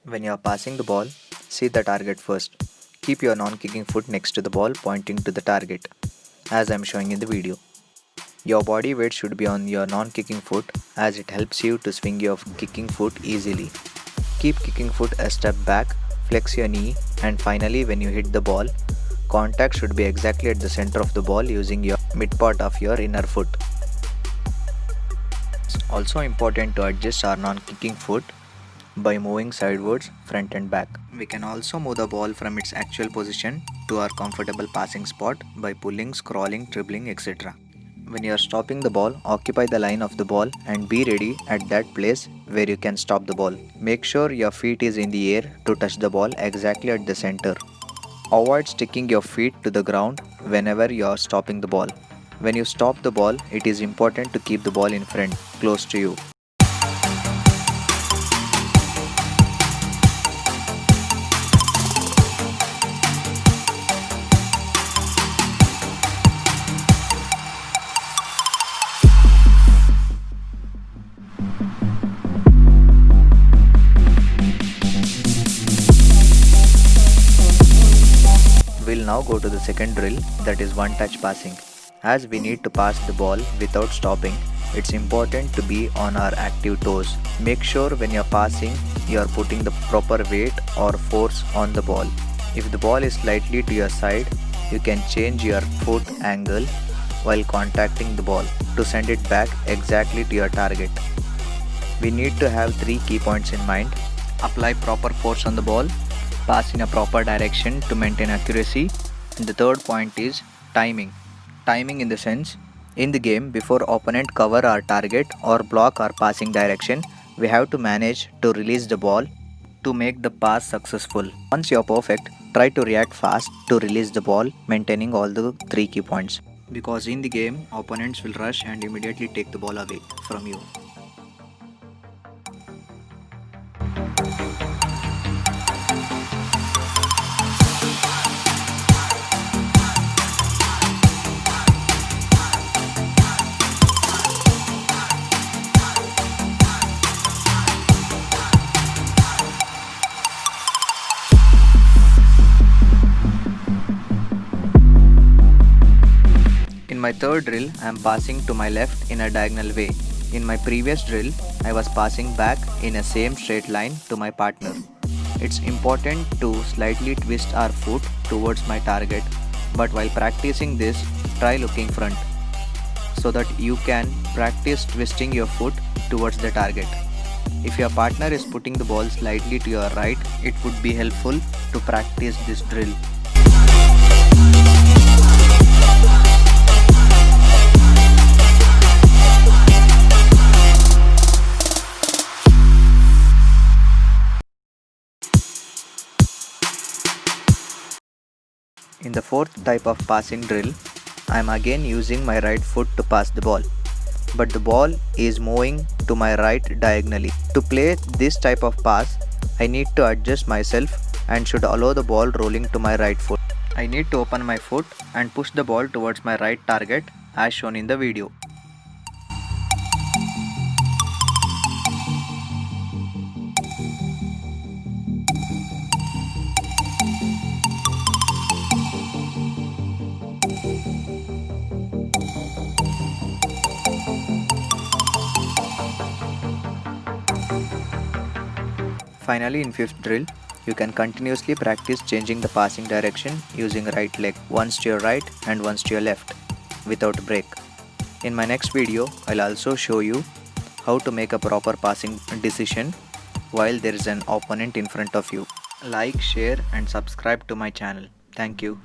When you are passing the ball, see the target first. Keep your non-kicking foot next to the ball pointing to the target, as I am showing in the video. Your body weight should be on your non-kicking foot as it helps you to swing your kicking foot easily. Keep kicking foot a step back, flex your knee, and finally when you hit the ball, contact should be exactly at the center of the ball using your mid part of your inner foot. It's also important to adjust our non-kicking foot by moving sidewards, front and back. We can also move the ball from its actual position to our comfortable passing spot by pulling, scrolling, dribbling, etc. When you are stopping the ball, occupy the line of the ball and be ready at that place where you can stop the ball. Make sure your feet is in the air to touch the ball exactly at the center. Avoid sticking your feet to the ground whenever you are stopping the ball. When you stop the ball, it is important to keep the ball in front, close to you. We'll now go to the second drill, that is one touch passing. As we need to pass the ball without stopping, it's important to be on our active toes. Make sure when you're passing, you're putting the proper weight or force on the ball. If the ball is slightly to your side, you can change your foot angle while contacting the ball to send it back exactly to your target. We need to have 3 key points in mind. Apply proper force on the ball, pass in a proper direction to maintain accuracy, and the third point is timing. Timing in the sense, in the game before opponent cover our target or block our passing direction, we have to manage to release the ball to make the pass successful. Once you're perfect, try to react fast to release the ball, maintaining all the 3 key points. Because in the game, opponents will rush and immediately take the ball away from you. In my third drill, I am passing to my left in a diagonal way. In my previous drill, I was passing back in a same straight line to my partner. It's important to slightly twist our foot towards my target, but while practicing this, try looking front so that you can practice twisting your foot towards the target. If your partner is putting the ball slightly to your right, it would be helpful to practice this drill. In the fourth type of passing drill, I am again using my right foot to pass the ball, but the ball is moving to my right diagonally. To play this type of pass, I need to adjust myself and should allow the ball rolling to my right foot. I need to open my foot and push the ball towards my right target as shown in the video. Finally, in fifth drill, you can continuously practice changing the passing direction using right leg, once to your right and once to your left, without break. In my next video, I'll also show you how to make a proper passing decision while there is an opponent in front of you. Like, share and subscribe to my channel. Thank you.